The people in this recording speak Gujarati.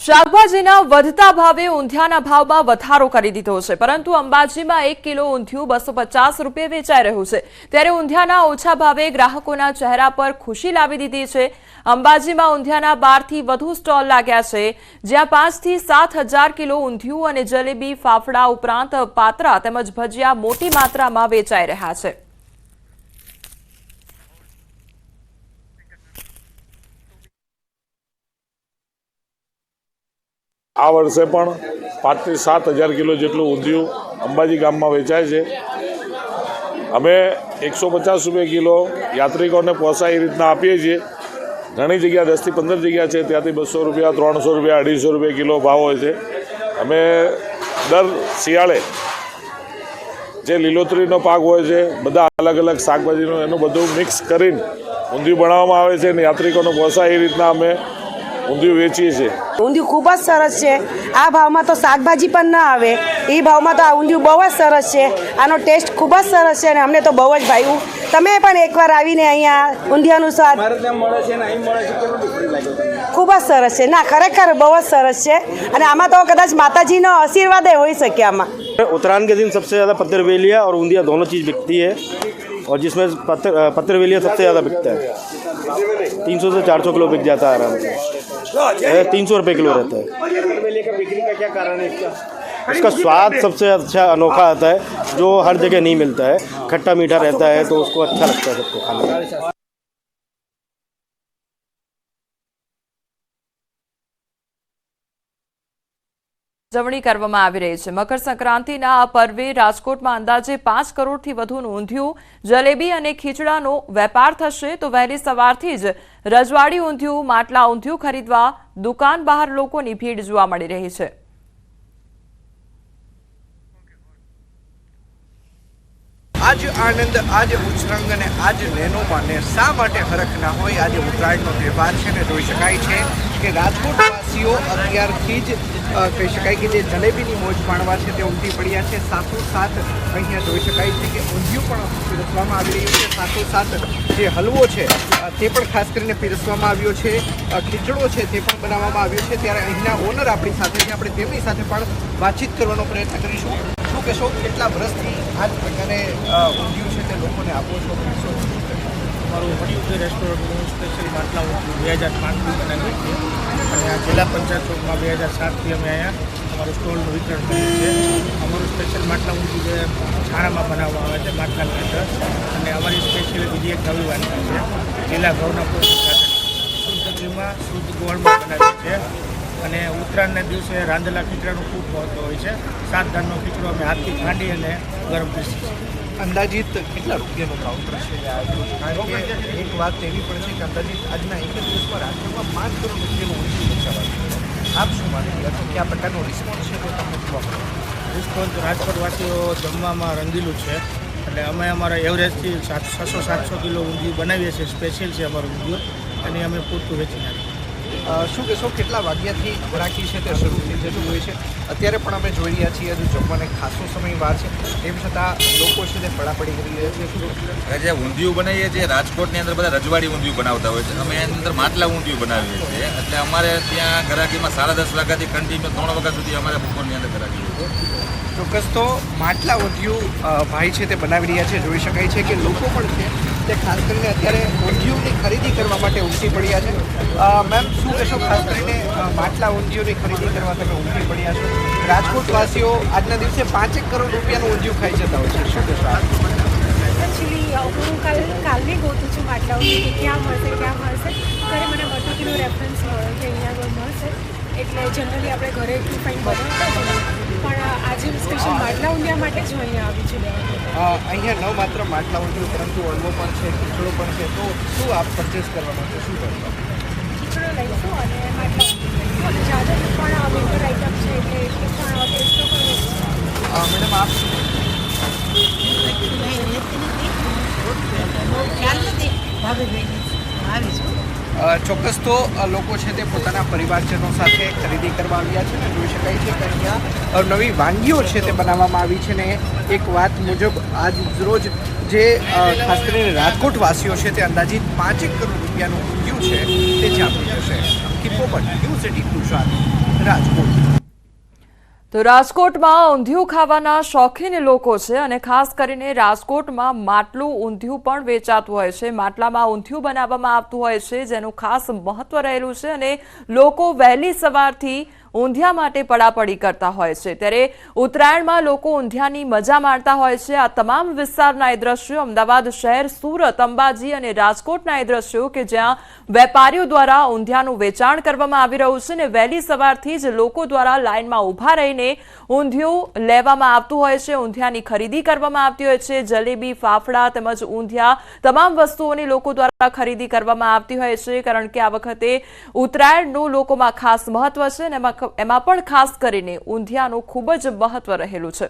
શાકભાજીના વધતા ભાવે ઊંધિયાના ભાવમાં વધારો કરી દીધો છે, પરંતુ અંબાજીમાં 1 કિલો ઊંધિયું 250 રૂપિયે વેચાઈ રહ્યું છે। ત્યારે ઊંધિયાના ઓછા ભાવે ગ્રાહકોના ચહેરા પર ખુશી લાવી દીધી છે। અંબાજીમાં ઊંધિયાના 12 થી વધુ સ્ટોલ લાગ્યા છે, જ્યાં 5 થી 7 હજાર કિલો ઊંધિયું અને જલેબી, ફાફડા ઉપરાંત પાત્રા તેમજ ભજીયા મોટી માત્રામાં વેચાઈ રહ્યા છે। આ વર્ષે પણ 5 થી 7 હજાર કિલો જેટલું ઊંધિયું અંબાજી ગામમાં વેચાય છે। અમે 150 રૂપિયા કિલો યાત્રિકોને પોસાય એ રીતના આપીએ છીએ। ઘણી જગ્યા 10 થી 15 જગ્યા છે ત્યાંથી 200 રૂપિયા, 300 રૂપિયા, 250 રૂપિયા કિલો ભાવ હોય છે। અમે દર શિયાળે જે લીલોતરીનો પાક હોય છે, બધા અલગ અલગ શાકભાજીનું એનું બધું મિક્સ કરીને ઊંધિયું બનાવવામાં આવે છે અને યાત્રિકોને પોસાય એ રીતના અમે ઊંધિયું વેચીએ છીએ। ઊંધિયું ખૂબ જ સરસ છે। આ ભાવમાં તો શાકભાજી પણ ના આવે, એ ભાવમાં તો આ ઊંધિયું બહુ જ સરસ છે। આનો ટેસ્ટ ખૂબ જ સરસ છે અને અમને તો બહુ જ ભાવ્યું। તમે પણ એકવાર આવીને અહીંયા ઊંધિયાનું સ્વાદ ખૂબ જ સરસ છે। ના, ખરેખર બહુ જ સરસ છે અને આમાં તો કદાચ માતાજીનો આશીર્વાદ હોઈ શકે। આમાં उत्तरायण के दिन सबसे ज़्यादा पत्थरवेलिया और ऊंधिया दोनों चीज़ बिकती है और जिसमें पत्थरवेलिया सबसे ज़्यादा बिकता है। 300 से 400 किलो बिक जाता है आराम से। 300 रुपये किलो रहता है। पत्थरवेलिया का बिक्री का क्या कारण है इसका? उसका स्वाद सबसे अच्छा अनोखा आता है, जो हर जगह नहीं मिलता है। खट्टा मीठा रहता है तो उसको अच्छा लगता है सबको खाने में। ઉજવણી કરવામાં આવી રહી છે। મકર સંક્રાંતિના આ પર્વે રાજકોટમાં અંદાજે 5 કરોડથી વધુનું ઊંધિયું, જલેબી અને ખીચડાનો વેપાર થશે। તો વહેલી સવારથી જ રજવાડી ઊંધિયું, માટલા ઊંધિયું ખરીદવા દુકાન બહાર લોકોની ભીડ જોવા મળી રહી છે। आज आनंद, आज उत्संग ने आज नैनों ने शा माटे हरख ना होय। आज उत्तरायणનો તહેવાર છે ને જોઈ શકાય છે કે રાજકોટવાસીઓ અત્યારથી જ કહી શકાય કે જે જલેબીની મોજ માણવા છે તે ઉમટી પડ્યા છે। સાથોસાથ અહીંયા જોઈ શકાય છે કે ઊંધિયું પણ પીરસવામાં આવી રહ્યું છે। સાથોસાથ જે હલવો છે તે પણ ખાસ કરીને પીરસવામાં આવ્યો છે। ખીચડો છે તે પણ બનાવવામાં આવ્યો છે। ત્યારે અહીંના ઓનર આપણી સાથે છે, આપણે તેમની સાથે પણ વાતચીત કરવાનો પ્રયત્ન કરીશું। શું કહેશો, કેટલા વર્ષથી આ જ પ્રકારે ઊંધિયું છે તે લોકોને આપો છો? અમારું વડીઉદ્યોગ રેસ્ટોરન્ટનું સ્પેશિયલ માટલા ઊંધિયું 2005થી બનાવીએ છીએ અને આ જિલ્લા પંચાયત ચોકમાં 2007થી અમે અહીંયા અમારું સ્ટોલનું વિતરણ કરીએ છીએ। અમારું સ્પેશિયલ માટલા ઊંધિયું જે છાણામાં બનાવવામાં આવે છે, માટલાની અંદર, અને અમારી સ્પેશિયલ બીજી એક નવી વાનગી છે લીલા ઘઉંના પોષક સાથે શુદ્ધ ઘીમાં શુદ્ધ ગોળમાં બનાવીએ છીએ। અને ઉત્તરાયણના દિવસે રાંધેલા ખીચડાનું ખૂબ મહત્વ હોય છે। 7 દાણનો ખીચડો અમે હાથથી ખાંડી અને ગરમ પીસીએ છીએ। અંદાજિત કેટલા રૂપિયાનો ભાવ પડશે? કારણ કે એક વાત એવી પણ છે કે અંદાજિત આજના એક જ દિવસમાં રાજ્યમાં 5 કરોડ રૂપિયાનું ઊંધિયું વેચાવાનું છે। આપ શું માની રહ્યા છો કે આ પ્રકારનો રિસ્પોન્સ છે તે તમને જોવા મળે? રિસ્પોન્સ રાજકોટવાસીઓ જમવામાં રંગીલું છે, એટલે અમે અમારા એવરેજથી 600-700 કિલો ઊંધિયું બનાવીએ છીએ। સ્પેશિયલ છે અમારું ઊંધિયું અને અમે પૂરતું વેચી નાખીએ। શું કહેશો, કેટલા વાગ્યાથી ગ્રાહકી છે તે શરૂ થઈ જતું હોય છે? અત્યારે પણ અમે જોઈ રહ્યા છીએ, હજુ જમવાને ખાસો સમય વાર છે, તેમ છતાં લોકો છે તે પડાપડી કરી રહ્યા છે। જે ઊંધિયું બનાવીએ છીએ રાજકોટની અંદર બધા રજવાડી ઊંધિયું બનાવતા હોય છે, અમે એની અંદર માટલા ઊંધિયું બનાવીએ છીએ। એટલે અમારે ત્યાં ગ્રાહકીમાં 10:30 વાગ્યાથી કન્ટિન્યુ 3 વાગ્યા સુધી અમારે બપોરની અંદર ગ્રાહકી હોય છે। ચોક્કસ તો માટલા ઊંધિયું ભાઈ છે તે બનાવી રહ્યા છે। જોઈ શકાય છે કે લોકો પણ છે તે ખાસ કરીને અત્યારે ઊંધિયુંની ખરીદી કરવા માટે ઉમટી પડ્યા છે। મેમ, શું કહેશો, ખાસ કરીને માટલા ઊંધિયુંની ખરીદી કરવા તમે ઉમટી પડ્યા છો? રાજકોટવાસીઓ આજના દિવસે 5 કરોડ રૂપિયાનું ઊંધિયું ખાઈ જતા હોય છે, શું કહેશો? એકચ્યુઅલી હું કાલની ગોતું છું માટલા ઊંધિયું કે ક્યાં મળશે। ત્યારે મને મટુકીનો રેફરન્સ મળ્યો કે અહીંયા આગળ મળશે, એટલે જનરલી આપણે ઘરે એટલું ફાઇન બનાવતા હોય, પણ આજે સ્પેશિયલ માટલા ઊંધિયા માટે જ અહીંયા આવી છું। અહીંયા ન માત્ર માટલા ઊંધિયું પરંતુ હળવો પણ છે, ખીચડો પણ છે, તો શું આપ પરચેસ કરવા માટે શું કરશો? ખીચડો લઈશું અને માટલા ઊંધિયું અને જાદર પણ વિન્ટર આઇટમ છે એટલે એટલું પણ ટેસ્ટો પણ મેડમ, આપ ચોક્કસ તો લોકો છે તે પોતાના પરિવારજનો સાથે ખરીદી કરવા આવ્યા છે ને જોઈ શકાય છે કે અહીંયા નવી વાનગીઓ છે તે બનાવવામાં આવી છે। ને એક વાત મુજબ આજ રોજ જે ખાસ કરીને રાજકોટવાસીઓ છે તે અંદાજિત 5 કરોડ રૂપિયાનું ઊંધિયું છે તે જામી જશે। કિપો પણ ન્યૂઝ 18 ગુજરાત રાજકોટ. તો રાજકોટમાં ઊંધિયું ખાવાના શોખીન લોકો છે અને ખાસ કરીને રાજકોટમાં માટલું ઊંધિયું પણ વેચાતું હોય છે. માટલામાં ઊંધિયું બનાવવામાં આવતું હોય છે જેનું ખાસ મહત્વ રહેલું છે અને લોકો વહેલી સવારથી ઊંધિયા માટે પડાપડી કરતા હોય છે. ત્યારે ઉત્તરાયણમાં લોકો ઊંધિયાની મજા માણતા હોય છે. આ તમામ વિસ્તારના એ દ્રશ્યો અમદાવાદ શહેર, સુરત, અંબાજી અને રાજકોટના એ દ્રશ્યો કે જ્યાં વેપારીઓ દ્વારા ઊંધિયાનું વેચાણ કરવામાં આવી રહ્યું છે અને વહેલી સવારથી જ લોકો દ્વારા લાઇનમાં ઊભા રહીને ઊંધિયું લેવામાં આવતું હોય છે, ઊંધિયાની ખરીદી કરવામાં આવતી હોય છે. જલેબી, ફાફડા તેમજ ઊંધિયા તમામ વસ્તુઓની લોકો દ્વારા ખરીદી કરવામાં આવતી હોય છે કારણ કે આ વખતે ઉત્તરાયણનું લોકોમાં ખાસ મહત્વ છે અને એમાં પણ ખાસ કરીને ઊંધિયાનું ખૂબ જ મહત્વ રહેલું છે.